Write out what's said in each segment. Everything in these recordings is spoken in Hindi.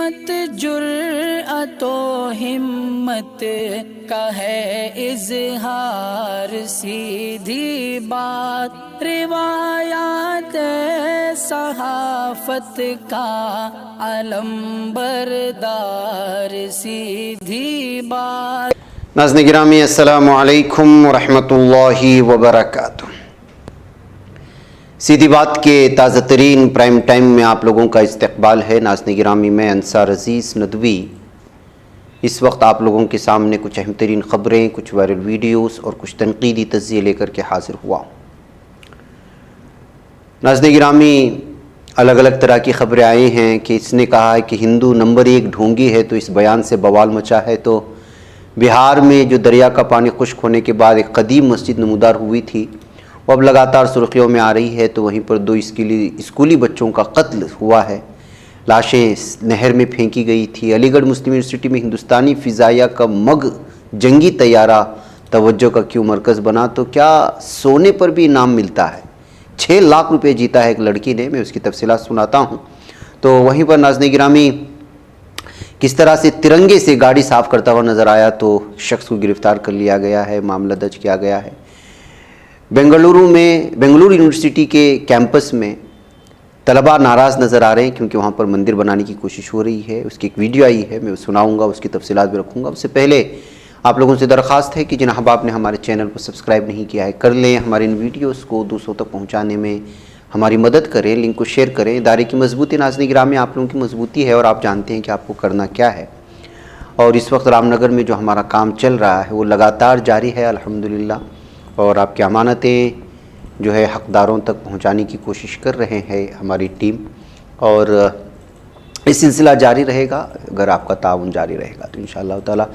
मत जुर्अतो हिम्मत का है इजहार, सीधी बात रिवायात सहाफत का अलम बरदार, सीधी बात। नाज़रीन गिरामी अस्सलामु अलैकुम व रहमतुल्लाहि व बरकातुहू। सीधी बात के ताज़ा तरीन प्राइम टाइम में आप लोगों का इस्तकबाल है। नाज़रीन गिरामी, मैं अंसार अज़ीज़ नदवी इस वक्त आप लोगों के सामने कुछ अहम तरीन ख़बरें, कुछ वायरल वीडियोस और कुछ तनकीदी तज़्ज़िये लेकर के हाज़िर हुआ हूँ। नाज़रीन गिरामी, अलग अलग तरह की ख़बरें आई हैं कि इसने कहा है कि हिंदू नंबर 1 ढोंगी है, तो इस बयान से बवाल मचा है। तो बिहार में जो दरिया का पानी खुश्क होने के बाद एक कदीम मस्जिद नमूदार हुई थी, वो अब लगातार सुर्खियों में आ रही है। तो वहीं पर 2 स्कूली बच्चों का कत्ल हुआ है, लाशें नहर में फेंकी गई थी। अलीगढ़ मुस्लिम यूनिवर्सिटी में हिंदुस्तानी फ़िज़ाइया का मग जंगी तैयारा तवज्जो का क्यों मरकज़ बना? तो क्या सोने पर भी इनाम मिलता है? 6 लाख रुपये जीता है एक लड़की ने, मैं उसकी तफसीलात सुनाता हूँ। तो वहीं पर नाज़रीन गिरामी, किस तरह से तिरंगे से गाड़ी साफ़ करता हुआ नज़र आया, तो शख्स को गिरफ़्तार कर लिया गया है, मामला दर्ज किया गया है। बेंगलुरु यूनिवर्सिटी के कैंपस में तलबा नाराज़ नज़र आ रहे हैं क्योंकि वहाँ पर मंदिर बनाने की कोशिश हो रही है। उसकी एक वीडियो आई है, मैं सुनाऊंगा, उसकी तफसीलात भी रखूँगा। उससे पहले आप लोगों से दरख्वास्त है कि जिन अहबाब ने हमारे चैनल को सब्सक्राइब नहीं किया है, कर लें। हमारे इन वीडियोज़ को दूसरों तक पहुँचाने में हमारी मदद करें, लिंक को शेयर करें। इदारे की मजबूती नाज़रीन गिरामी आप लोगों की मजबूती है और आप जानते हैं कि आपको करना क्या है। और इस वक्त रामनगर में जो हमारा काम चल रहा है वो लगातार जारी है अल्हम्दुलिल्लाह, और आपकी अमानतें जो है हक़दारों तक पहुंचाने की कोशिश कर रहे हैं हमारी टीम, और इस सिलसिला जारी रहेगा अगर आपका ताउन जारी रहेगा तो इंशाअल्लाह ताला।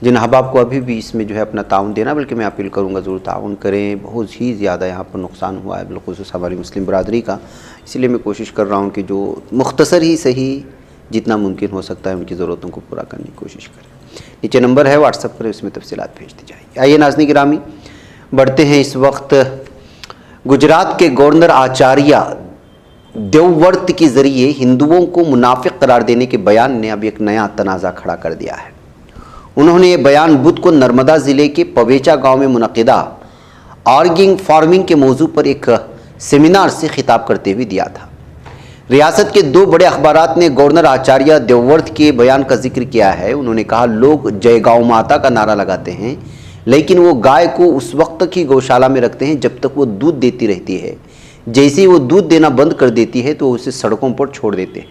जिन अहबाब को अभी भी इसमें जो है अपना ताउन देना, बल्कि मैं अपील करूँगा ज़रूर ताउन करें। बहुत ही ज़्यादा यहाँ पर नुकसान हुआ है बिलख़ुसूस हमारी मुस्लिम बरादरी का, इसलिए मैं कोशिश कर रहा हूँ कि जो मुख्तसर ही सही जितना मुमकिन हो सकता है उनकी ज़रूरतों को पूरा करने की कोशिश करें। नीचे नंबर है, व्हाट्सअप पर, उसमें तफसीलात भेज दी जाएगी। आइए नाज़रीन गिरामी, बढ़ते हैं। इस वक्त गुजरात के गवर्नर आचार्य देवव्रत के ज़रिए हिंदुओं को मुनाफिक करार देने के बयान ने अब एक नया तनाज़ा खड़ा कर दिया है। उन्होंने ये बयान बुध को नर्मदा ज़िले के पवेचा गांव में मुनक़िदा ऑर्गेनिक फार्मिंग के मौजू पर एक सेमिनार से खिताब करते हुए दिया था। रियासत के 2 बड़े अखबारात ने गवर्नर आचार्य देवव्रत के बयान का जिक्र किया है। उन्होंने कहा, लोग जय गौ माता का नारा लगाते हैं, लेकिन वो गाय को उस वक्त तक ही गौशाला में रखते हैं जब तक वो दूध देती रहती है। जैसे ही वो दूध देना बंद कर देती है तो उसे सड़कों पर छोड़ देते हैं।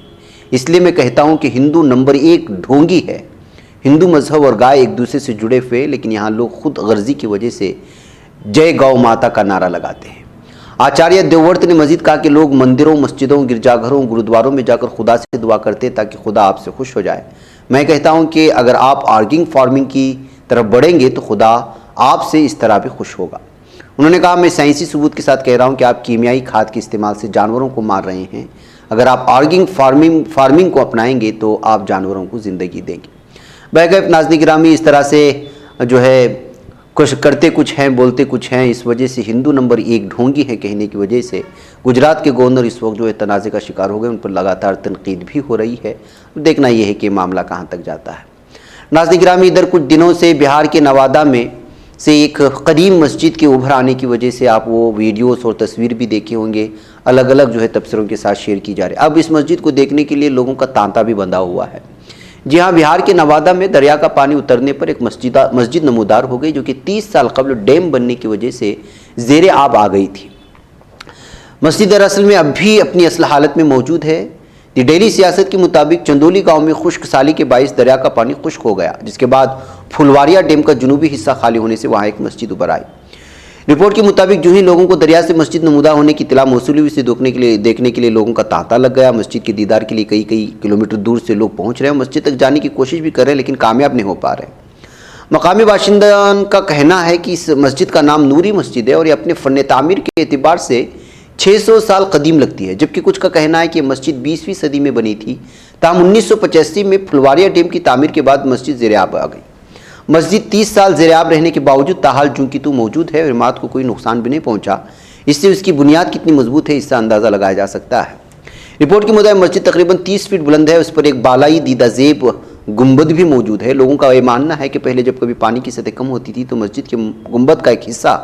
इसलिए मैं कहता हूँ कि हिंदू नंबर 1 ढोंगी है। हिंदू मजहब और गाय एक दूसरे से जुड़े हुए, लेकिन यहाँ लोग खुद गर्जी की वजह से जय गौ माता का नारा लगाते हैं। आचार्य देवव्रत ने मजीद कहा कि लोग मंदिरों, मस्जिदों, गिरजाघरों, गुरुद्वारों में जाकर खुदा से दुआ करते हैं ताकि खुदा आपसे खुश हो जाए। मैं कहता हूँ कि अगर आप ऑर्गेनिक फार्मिंग की तरफ बढ़ेंगे तो खुदा आपसे इस तरह भी खुश होगा। उन्होंने कहा, मैं साइंसी सबूत के साथ कह रहा हूँ कि आप कीमियाई खाद के इस्तेमाल से जानवरों को मार रहे हैं। अगर आप ऑर्गेनिक फार्मिंग को अपनाएंगे तो आप जानवरों को ज़िंदगी देंगे। बैगैप नाज़रीन गिरामी, इस तरह से जो है कुछ करते कुछ हैं, बोलते कुछ हैं। इस वजह से हिंदू नंबर 1 ढोंगी है कहने की वजह से गुजरात के गवर्नर इस वक्त जो है तनाज़े का शिकार हो गए। उन पर लगातार तनकीद भी हो रही है। देखना यह है कि मामला कहाँ तक जाता है। नाज़रीन गिरामी, इधर कुछ दिनों से बिहार के नवादा में से एक कदीम मस्जिद के उभर आने की वजह से आप वो वीडियोस और तस्वीर भी देखे होंगे, अलग अलग जो है तबसरों के साथ शेयर की जा रही है। अब इस मस्जिद को देखने के लिए लोगों का तांता भी बंधा हुआ है। जी हाँ, बिहार के नवादा में दरिया का पानी उतरने पर एक मस्जिद नमूदार हो गई, जो कि 30 साल कबल डैम बनने की वजह से ज़ेरे आब आ गई थी। मस्जिद दरअसल में अब भी अपनी असल हालत में मौजूद है। डेली सियासत के मुताबिक चंदोली गांव में खुश्क साली के बाइस दरिया का पानी खुश्क हो गया, जिसके बाद फुलवारिया डैम का जुनूबी हिस्सा खाली होने से वहां एक मस्जिद उभर आई। रिपोर्ट के मुताबिक जो ही लोगों को दरिया से मस्जिद नमूदा होने की इत्तला मौसूल हुई, इसे देखने के लिए लोगों का तांता लग गया। मस्जिद के दीदार के लिए कई किलोमीटर दूर से लोग पहुंच रहे हैं, मस्जिद तक जाने की कोशिश भी कर रहे हैं, लेकिन कामयाब नहीं हो पा रहे। मकामी बाशिंदों का कहना है कि इस मस्जिद का नाम नूरी मस्जिद है और ये अपने फ़न तामीर के एतबार से 600 साल कदीम लगती है, जबकि कुछ का कहना है कि मस्जिद 20वीं सदी में बनी थी। ताहम 1985 में फुलवारिया डैम की तामीर के बाद मस्जिद ज़ेर-ए-आब आ गई। मस्जिद 30 साल ज़ेर-ए-आब रहने के बावजूद ताहाल जूं की तू मौजूद है और इमारत को कोई नुकसान भी नहीं पहुंचा। इससे उसकी बुनियाद कितनी मजबूत है इससे अंदाज़ा लगाया जा सकता है। रिपोर्ट के मुताबिक मस्जिद तकरीबन 30 फीट बुलंद है, उस पर एक बालाई दीदाजेब गुंबद भी मौजूद है। लोगों का ये मानना है कि पहले जब कभी पानी की सतह कम होती थी तो मस्जिद के गुंबद का एक हिस्सा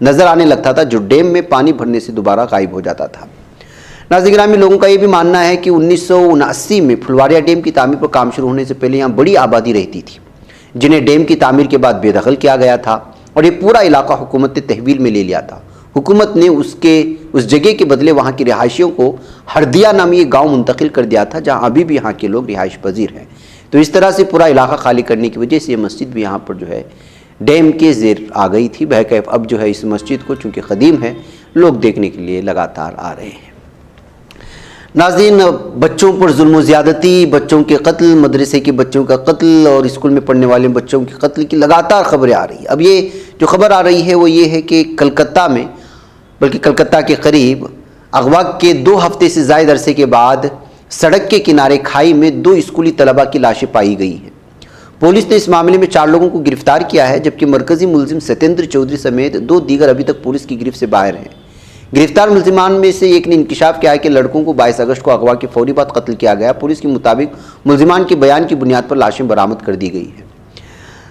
नजर आने लगता था, जो डैम में पानी भरने से दोबारा गायब हो जाता था। नाज़रीन गिरामी, लोगों का ये भी मानना है कि 1979 में फुलवारिया डैम की तामीर पर काम शुरू होने से पहले यहाँ बड़ी आबादी रहती थी, जिन्हें डैम की तामीर के बाद बेदखल किया गया था और ये पूरा इलाका हुकूमत ने तहवील में ले लिया था। हुकूमत ने उस जगह के बदले वहाँ के रिहायशियों को हरदिया नामी एक गाँव मुंतकिल कर दिया था, जहाँ अभी भी यहाँ के लोग रिहाइश पजीर हैं। तो इस तरह से पूरा इलाका खाली करने की वजह से ये मस्जिद भी यहाँ पर जो है डैम के ज़ेर आ गई थी। बहरकैफ अब जो है इस मस्जिद को चूँकि क़दीम है, लोग देखने के लिए लगातार आ रहे हैं। नाज़रीन, बच्चों पर जुल्म ज़्यादती, बच्चों के कत्ल, मदरसे के बच्चों का कत्ल और स्कूल में पढ़ने वाले बच्चों के कत्ल की लगातार खबरें आ रही हैं। अब ये जो खबर आ रही है वो ये है कि कलकत्ता में, बल्कि कलकत्ता के करीब अगवा के 2 हफ्ते से ज़ायद अरसे के बाद सड़क के किनारे खाई में 2 स्कूली तलबा की लाशें पाई गई हैं। पुलिस ने इस मामले में 4 लोगों को गिरफ्तार किया है, जबकि मरकज़ी मुलजिम सत्येंद्र चौधरी समेत 2 दीगर अभी तक पुलिस की गिरफ्त से बाहर हैं। गिरफ्तार मुलजिमान में से एक ने इंकिशाफ किया है कि लड़कों को 22 अगस्त को अगवा के फौरी बाद कत्ल किया गया। पुलिस के मुताबिक मुलजिमान के बयान की बुनियाद पर लाशें बरामद कर दी गई हैं।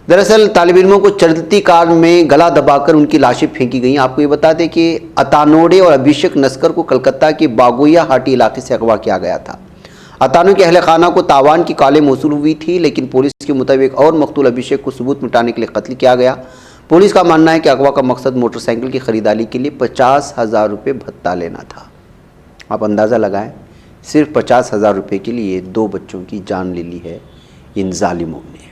दरअसल तालिब इल्मों को चलती कार में गला दबाकर उनकी लाशें फेंकी गई। आपको ये बता दें कि अतानोडे और अभिषेक नस्कर को कलकत्ता के बागोया हाटी इलाके से अगवा किया गया था। अतानो के अहले खाना को तावान की कॉलें मौसूल हुई थी, लेकिन पुलिस के मुताबिक और मकतूल अभिषेक को सबूत मिटाने के लिए कत्ल किया गया। पुलिस का मानना है कि अगवा का मकसद मोटरसाइकिल की खरीदारी के लिए 50,000 रुपये भत्ता लेना था। आप अंदाज़ा लगाएं, सिर्फ 50,000 रुपये के लिए 2 बच्चों की जान ले ली है इन जालिमों ने।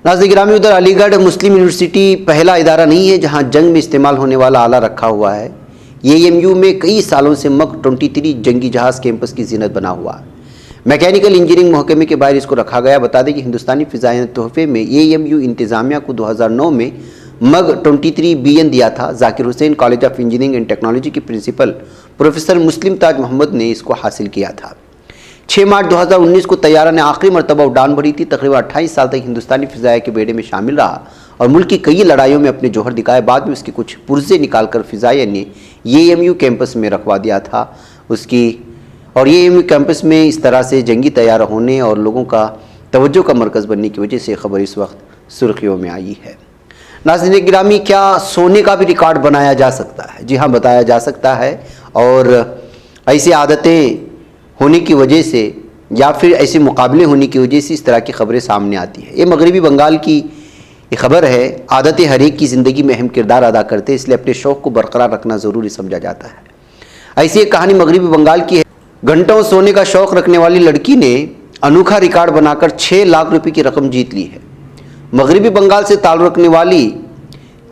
नाज़रीन गिरामी, उधर अलीगढ़ मुस्लिम यूनिवर्सिटी पहला इदारा नहीं है जहां जंग में इस्तेमाल होने वाला आला रखा हुआ है। AMU में कई सालों से MiG 23 जंगी जहाज़ कैंपस की जीनत बना हुआ है। मैकेनिकल इंजीनियरिंग महकमे के बाहर इसको रखा गया। बता दें कि हिंदुस्तानी फ़िज़ाएं ने तोहफे में AMU इंतज़ामिया को 2009 में MiG 23 BN दिया था। Zakir Hussain college of engineering and technology के प्रिंसिपल प्रोफेसर मुस्लिम ताज मोहम्मद ने इसको हासिल किया था। 6 मार्च 2019 को तैयारा ने आखिरी मरतबा उड़ान भरी थी। तकरीबन 28 साल तक हिंदुस्तानी फ़िज़ाया के बेड़े में शामिल रहा और मुल्क की कई लड़ाइयों में अपने जौहर दिखाए। बाद में उसके कुछ पुर्जे निकालकर फ़िज़ाया ने AMU कैंपस में रखवा दिया था और AMU कैंपस में इस तरह से जंगी तैयारा होने और लोगों का तवज्जो का मरकज़ बनने की वजह से खबर इस वक्त सुर्खियों में आई है। नाज़रीन गिरामी, क्या सोने का भी रिकॉर्ड बनाया जा सकता है? जी हाँ, बताया जा सकता है। और ऐसी आदतें होने की वजह से या फिर ऐसे मुकाबले होने की वजह से इस तरह की खबरें सामने आती हैं। ये मगरबी बंगाल की ये खबर है। आदतें हर एक की ज़िंदगी में अहम किरदार अदा करते हैं, इसलिए अपने शौक़ को बरकरार रखना ज़रूरी समझा जाता है। ऐसी एक कहानी मगरबी बंगाल की है। घंटों सोने का शौक़ रखने वाली लड़की ने अनोखा रिकॉर्ड बनाकर 6 लाख रुपए की रकम जीत ली है। मगरबी बंगाल से ताल्लुक़ रखने वाली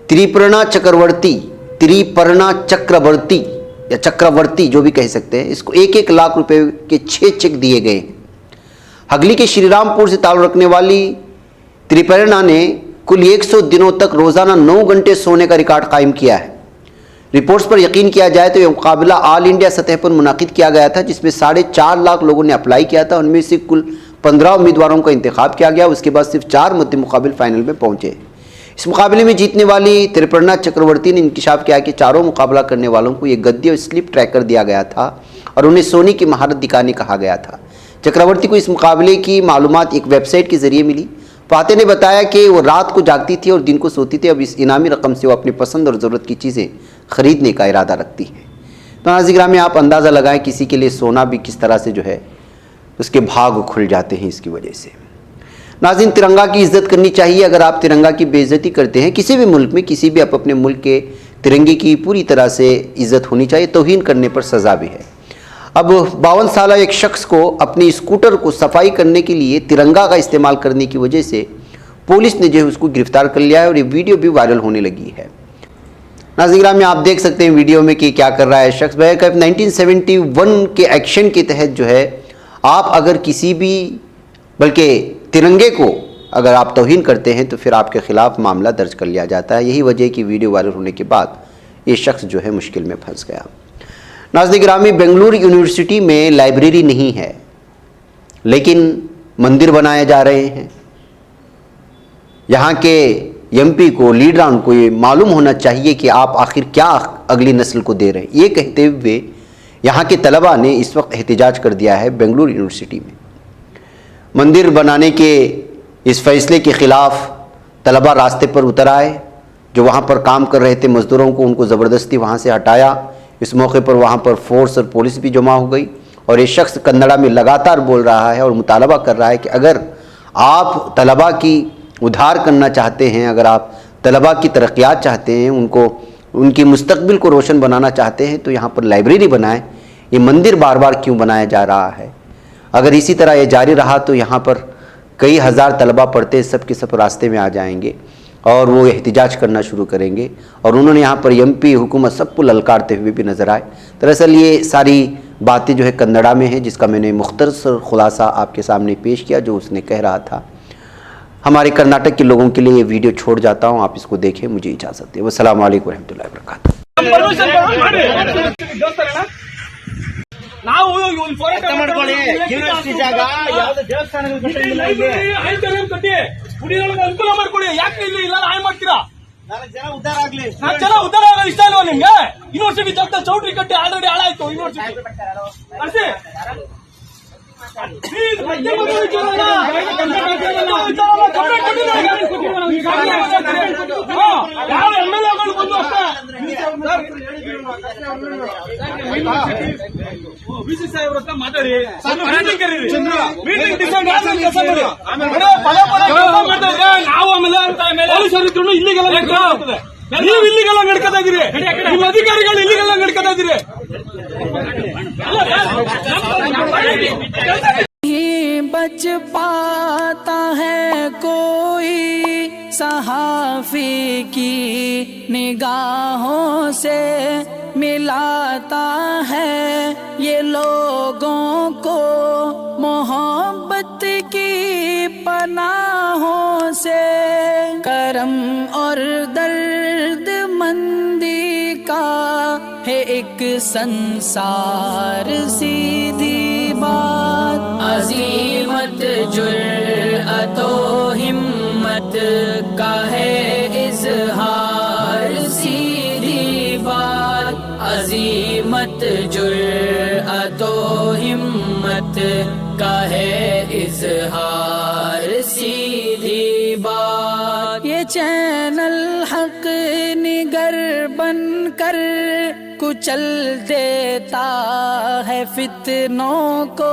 त्रिपर्णा चक्रवर्ती या चक्रवर्ती जो भी कह सकते हैं, इसको 1-1 लाख रुपए के 6 चेक दिए गए हैं। हगली के श्रीरामपुर से ताल्लुक़ रखने वाली त्रिपर्णा ने कुल 100 दिनों तक रोज़ाना 9 घंटे सोने का रिकॉर्ड कायम किया है। रिपोर्ट्स पर यकीन किया जाए तो यह मुकाबला ऑल इंडिया सतह पर मुनाकिद किया गया था, जिसमें 4.5 लाख लोगों ने अप्लाई किया था। उनमें से कुल 15 उम्मीदवारों का इंतखाब किया गया। उसके बाद सिर्फ 4 मद्दे मुकाबिल फाइनल में पहुंचे। इस मुकाबले में जीतने वाली त्रिपर्णा चक्रवर्ती ने इंकिशाफ किया कि चारों मुकाबला करने वालों को यह गद्दी और स्लिप ट्रैकर दिया गया था और उन्हें सोने की महारत दिखाने कहा गया था। चक्रवर्ती को इस मुकाबले की मालूमात एक वेबसाइट के जरिए मिली। फाते ने बताया कि वो रात को जागती थी और दिन को सोती थी। अब इस इनामी रकम से वो अपनी पसंद और ज़रूरत की चीज़ें ख़रीदने का इरादा रखती हैं। तो नाज़रीन में आप अंदाज़ा लगाएं किसी के लिए सोना भी किस तरह से जो है उसके भाग खुल जाते हैं इसकी वजह से। नाज़रीन, तिरंगा की इज़्ज़त करनी चाहिए। अगर आप तिरंगा की बेइज्जती करते हैं किसी भी मुल्क में, किसी भी आप अपने मुल्क के तिरंगे की पूरी तरह से इज़्ज़त होनी चाहिए। तौहीन करने पर सज़ा भी है। अब 52 साल एक शख्स को अपनी स्कूटर को सफाई करने के लिए तिरंगा का इस्तेमाल करने की वजह से पुलिस ने जो है उसको गिरफ्तार कर लिया है और ये वीडियो भी वायरल होने लगी है। नाज़रीन में आप देख सकते हैं वीडियो में कि क्या कर रहा है शख्स। 1971 के एक्शन के तहत जो है आप अगर किसी भी बल्कि तिरंगे को अगर आप तौहीन करते हैं तो फिर आपके ख़िलाफ़ मामला दर्ज कर लिया जाता है। यही वजह है कि वीडियो वायरल होने के बाद ये शख्स जो है मुश्किल में फंस गया। नाज़रीन गिरामी, बेंगलुरु यूनिवर्सिटी में लाइब्रेरी नहीं है लेकिन मंदिर बनाए जा रहे हैं। यहाँ के MP को, लीडरान को ये मालूम होना चाहिए कि आप आखिर क्या अगली नस्ल को दे रहे हैं। ये कहते हुए यहाँ के तलबा ने इस वक्त एहतजाज कर दिया है बेंगलुरु यूनिवर्सिटी में। मंदिर बनाने के इस फैसले के ख़िलाफ़ तलबा रास्ते पर उतर आए। जो वहाँ पर काम कर रहे थे मज़दूरों को, उनको ज़बरदस्ती वहाँ से हटाया। इस मौके पर वहाँ पर फोर्स और पुलिस भी जमा हो गई और ये शख्स कन्नड़ा में लगातार बोल रहा है और मुतालबा कर रहा है कि अगर आप तलबा की उद्धार करना चाहते हैं, अगर आप तलबा की तरक्यात चाहते हैं, उनको उनकी मुस्तकबिल को रोशन बनाना चाहते हैं, तो यहाँ पर लाइब्रेरी बनाएं। ये मंदिर बार बार क्यों बनाया जा रहा है? अगर इसी तरह ये जारी रहा तो यहाँ पर कई हज़ार तलबा पढ़ते सब के सब रास्ते में आ जाएंगे और वो एहतजाज करना शुरू करेंगे। और उन्होंने यहाँ पर एमपी हुकूमत सबको ललकारते हुए भी नज़र आए। दरअसल ये सारी बातें जो है कन्नड़ा में है, जिसका मैंने मुख्तसर खुलासा आपके सामने पेश किया जो उसने कह रहा था। हमारे कर्नाटक के लोगों के लिए ये वीडियो छोड़ जाता हूँ, आप इसको देखें। मुझे इजाज़त दें। वस्सलाम वालेकुम रहमतुल्लाहि व बरकातहू। ನಾವು ಒಂದು ಹೋರಾಟ ಮಾಡ್ಕೊಳ್ಳಿ. ಯೂನಿವರ್ಸಿಟಿ ಜಾಗ ಯಾವ್ದು ದೇವಸ್ಥಾನಗಳು ಕಟ್ಟಿಲ್ಲ, ಇಲ್ಲಿ ಐದು ಕಟ್ಟಿ ಕುಡಿಯೋರಿಗೆ ಅನುಕೂಲ ಮಾಡ್ಕೊಡಿ. ಯಾಕೆ ಇಲ್ಲಿ ಇಲ್ಲ ಹಾಳು ಮಾಡ್ತೀರಾ? 4 ಜನ ಉದ್ಧಾರ ಆಗ್ಲಿ. 4 ಜನ ಉದ್ಧಾರ ಆಗೋ ಇಷ್ಟ ಇಲ್ವಾ ನಿಮ್ಗೆ? ಯೂನಿವರ್ಸಿಟಿ ಜಾಗ ಚೌಟ್ರಿ ಕಟ್ಟಿ ಆಲ್ರೆಡಿ ಹಾಳಾಯ್ತು ಯೂನಿವರ್ಸಿಟಿ. ಅಷ್ಟೇ ಯಾವ MLAಗಳು ಬಂದು ಅಷ್ಟೇ ಬಿಸಿ ಸಾಹೇಬ್ರ ಹತ್ರ ಮಾತಾಡಿ ಮೀಟಿಂಗ್ ಕರೀರಿ. ಮೀಟಿಂಗ್ ಡಿಸೈಡ್ ಆದ್ಮೇಲೆ ಕೆಲಸ ಮಾಡಿ. ಪದೇ ಪದೇ ಕೆಲಸ ಮಾಡಿದ್ರೆ ನಾವು ಆಮೇಲೆ ಪೊಲೀಸರು ಇದ್ರು ಇಲ್ಲಿಗೆಲ್ಲ ನಡ್ಕೊಳ್ತದೆ. ನೀವು ಇಲ್ಲಿಗೆಲ್ಲ ನಡ್ಕೊತಾಗಿರಿ, ನಿಮ್ಮ ಅಧಿಕಾರಿಗಳು ಇಲ್ಲಿಗೆಲ್ಲ ನಡ್ಕೊತಾಗಿರಿ. बच पाता है कोई सहाफी की निगाहों से मिलाता है ये लोगों को मोहब्बत की पनाहों से। करम और दर्द मंदी का है एक संसार, सीधी बात अजीमत जुर्अतो हिम्मत का है इजहार, सीधी बात अजीमत जुर्अतो हिम्मत का है इजहार, सीधी बात। ये चैनल हक निगर बनकर कुचल देता है फितनों को।